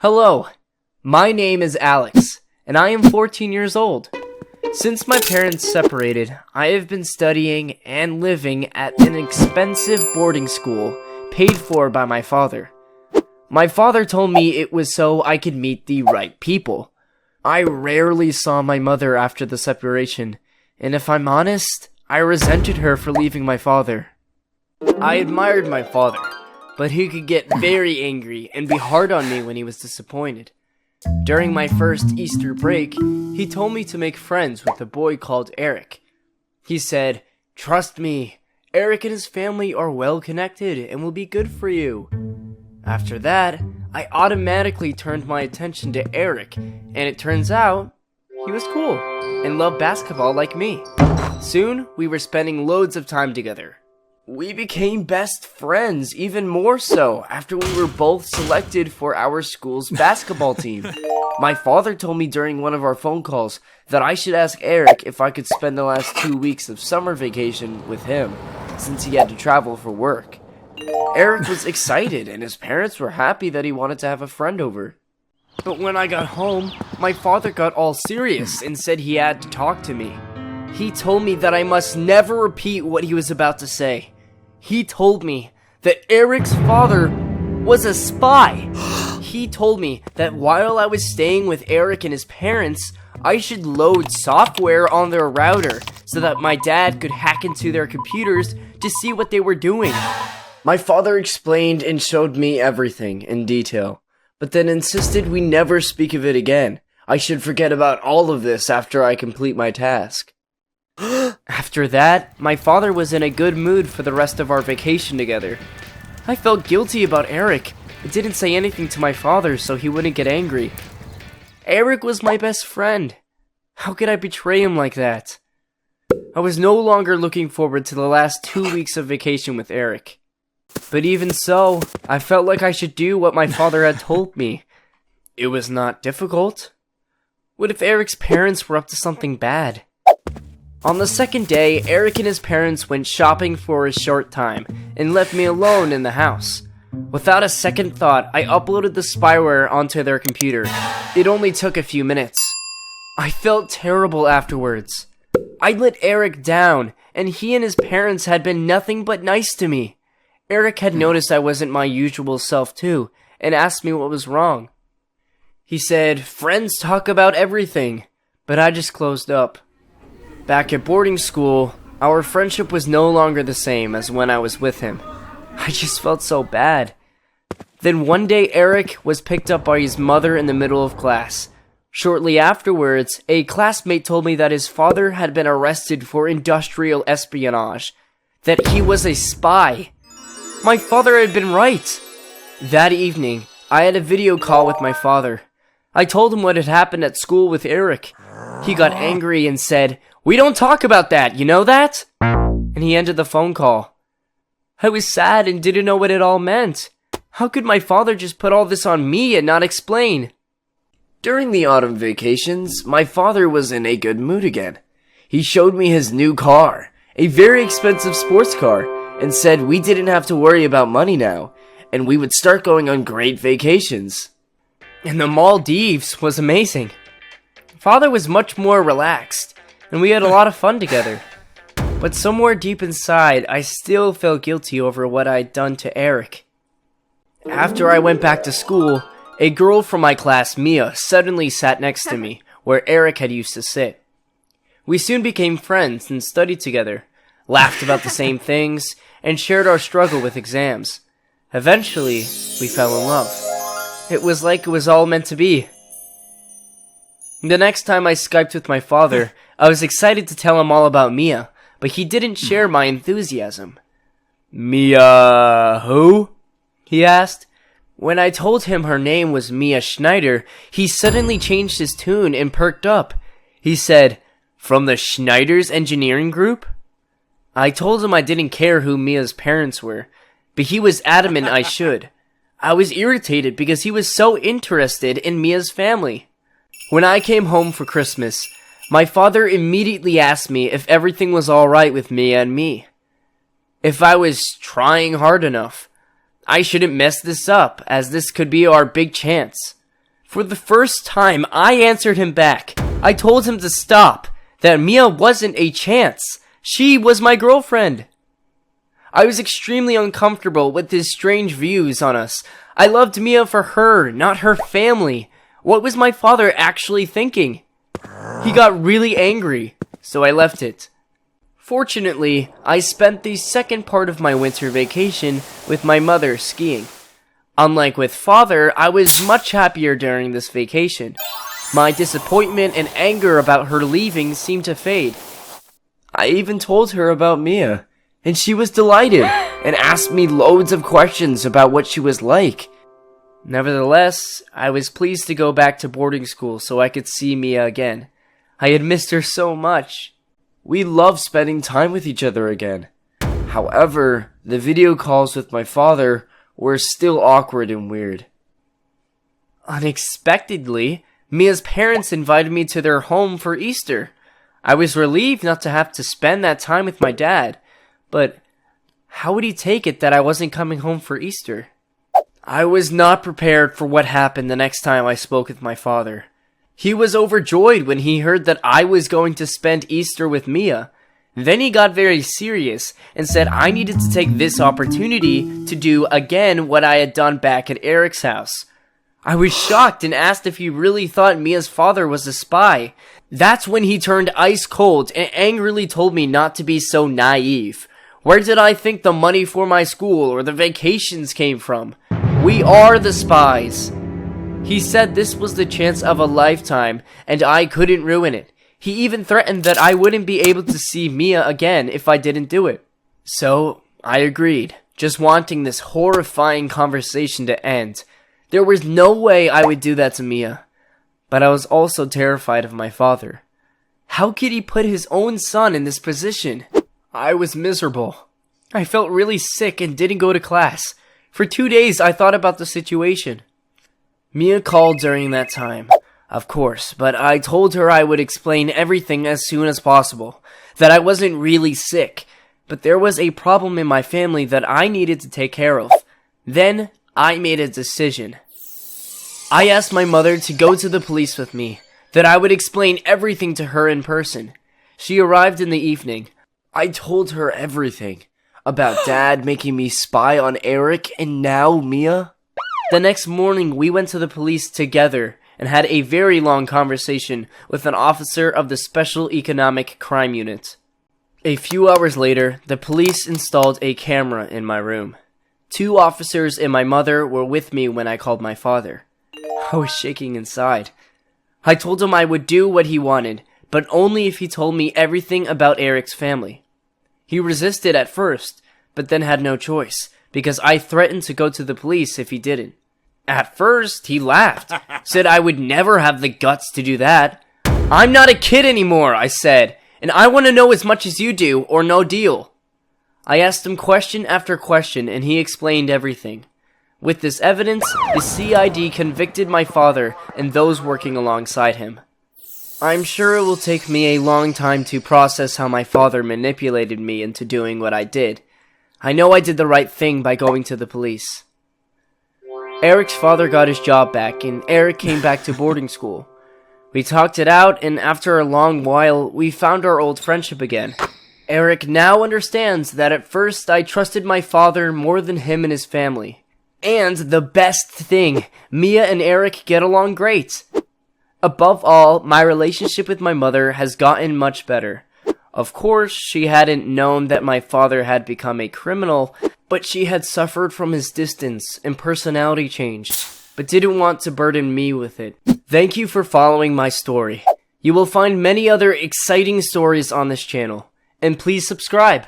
Hello, my name is Alex, and I am 14 years old. Since my parents separated, I have been studying and living at an expensive boarding school paid for by my father. My father told me it was so I could meet the right people. I rarely saw my mother after the separation, and if I'm honest, I resented her for leaving my father. I admired my father, but he could get very angry and be hard on me when he was disappointed. During my first Easter break, he told me to make friends with a boy called Eric. He said, "Trust me, Eric and his family are well connected and will be good for you." After that, I automatically turned my attention to Eric, and it turns out he was cool and loved basketball like me. Soon, we were spending loads of time together. We became best friends, even more so, after we were both selected for our school's basketball team. My father told me during one of our phone calls that I should ask Eric if I could spend the last 2 weeks of summer vacation with him, since he had to travel for work. Eric was excited, and his parents were happy that he wanted to have a friend over. But when I got home, my father got all serious and said he had to talk to me. He told me that I must never repeat what he was about to say. He told me that Eric's father was a spy. He told me that while I was staying with Eric and his parents, I should load software on their router so that my dad could hack into their computers to see what they were doing. My father explained and showed me everything in detail, but then insisted we never speak of it again. I should forget about all of this after I complete my task. After that, my father was in a good mood for the rest of our vacation together. I felt guilty about Eric. I didn't say anything to my father so he wouldn't get angry. Eric was my best friend. How could I betray him like that? I was no longer looking forward to the last 2 weeks of vacation with Eric. But even so, I felt like I should do what my father had told me. It was not difficult. What if Eric's parents were up to something bad? On the second day, Eric and his parents went shopping for a short time and left me alone in the house. Without a second thought, I uploaded the spyware onto their computer. It only took a few minutes. I felt terrible afterwards. I let Eric down, and he and his parents had been nothing but nice to me. Eric had noticed I wasn't my usual self too, and asked me what was wrong. He said, "Friends talk about everything," but I just closed up. Back at boarding school, our friendship was no longer the same as when I was with him. I just felt so bad. Then one day Eric was picked up by his mother in the middle of class. Shortly afterwards, a classmate told me that his father had been arrested for industrial espionage, that he was a spy. My father had been right. That evening, I had a video call with my father. I told him what had happened at school with Eric. He got angry and said, "We don't talk about that, you know that?" And he ended the phone call. I was sad and didn't know what it all meant. How could my father just put all this on me and not explain? During the autumn vacations, my father was in a good mood again. He showed me his new car, a very expensive sports car, and said we didn't have to worry about money now, and we would start going on great vacations. And the Maldives was amazing. Father was much more relaxed, and we had a lot of fun together. But somewhere deep inside, I still felt guilty over what I'd done to Eric. After I went back to school, a girl from my class, Mia, suddenly sat next to me, where Eric had used to sit. We soon became friends and studied together, laughed about the same things, and shared our struggle with exams. Eventually, we fell in love. It was like it was all meant to be. The next time I Skyped with my father, I was excited to tell him all about Mia, but he didn't share my enthusiasm. "Mia who?" he asked. When I told him her name was Mia Schneider, he suddenly changed his tune and perked up. He said, "From the Schneider's engineering group?" I told him I didn't care who Mia's parents were, but he was adamant I should. I was irritated because he was so interested in Mia's family. When I came home for Christmas, my father immediately asked me if everything was alright with Mia and me. If I was trying hard enough. I shouldn't mess this up, as this could be our big chance. For the first time, I answered him back. I told him to stop, that Mia wasn't a chance. She was my girlfriend. I was extremely uncomfortable with his strange views on us. I loved Mia for her, not her family. What was my father actually thinking? He got really angry, so I left it. Fortunately, I spent the second part of my winter vacation with my mother skiing. Unlike with father, I was much happier during this vacation. My disappointment and anger about her leaving seemed to fade. I even told her about Mia, and she was delighted and asked me loads of questions about what she was like. Nevertheless, I was pleased to go back to boarding school so I could see Mia again. I had missed her so much. We loved spending time with each other again. However, the video calls with my father were still awkward and weird. Unexpectedly, Mia's parents invited me to their home for Easter. I was relieved not to have to spend that time with my dad, but how would he take it that I wasn't coming home for Easter? I was not prepared for what happened the next time I spoke with my father. He was overjoyed when he heard that I was going to spend Easter with Mia. Then he got very serious and said I needed to take this opportunity to do again what I had done back at Eric's house. I was shocked and asked if he really thought Mia's father was a spy. That's when he turned ice cold and angrily told me not to be so naive. Where did I think the money for my school or the vacations came from? We are the spies. He said this was the chance of a lifetime and I couldn't ruin it. He even threatened that I wouldn't be able to see Mia again if I didn't do it. So, I agreed, just wanting this horrifying conversation to end. There was no way I would do that to Mia. But I was also terrified of my father. How could he put his own son in this position? I was miserable. I felt really sick and didn't go to class. For 2 days I thought about the situation. Mia called during that time. Of course, but I told her I would explain everything as soon as possible, that I wasn't really sick, but there was a problem in my family that I needed to take care of. Then, I made a decision. I asked my mother to go to the police with me, that I would explain everything to her in person. She arrived in the evening. I told her everything, about Dad making me spy on Eric and now Mia. The next morning, we went to the police together and had a very long conversation with an officer of the Special Economic Crime Unit. A few hours later, the police installed a camera in my room. 2 officers and my mother were with me when I called my father. I was shaking inside. I told him I would do what he wanted, but only if he told me everything about Eric's family. He resisted at first, but then had no choice, because I threatened to go to the police if he didn't. At first, he laughed, said I would never have the guts to do that. I'm not a kid anymore, I said, and I want to know as much as you do, or no deal. I asked him question after question, and he explained everything. With this evidence, the CID convicted my father and those working alongside him. I'm sure it will take me a long time to process how my father manipulated me into doing what I did. I know I did the right thing by going to the police. Eric's father got his job back, and Eric came back to boarding school. We talked it out, and after a long while, we found our old friendship again. Eric now understands that at first I trusted my father more than him and his family. And the best thing, Mia and Eric get along great. Above all, my relationship with my mother has gotten much better. Of course, she hadn't known that my father had become a criminal, but she had suffered from his distance and personality change, but didn't want to burden me with it. Thank you for following my story. You will find many other exciting stories on this channel, and please subscribe.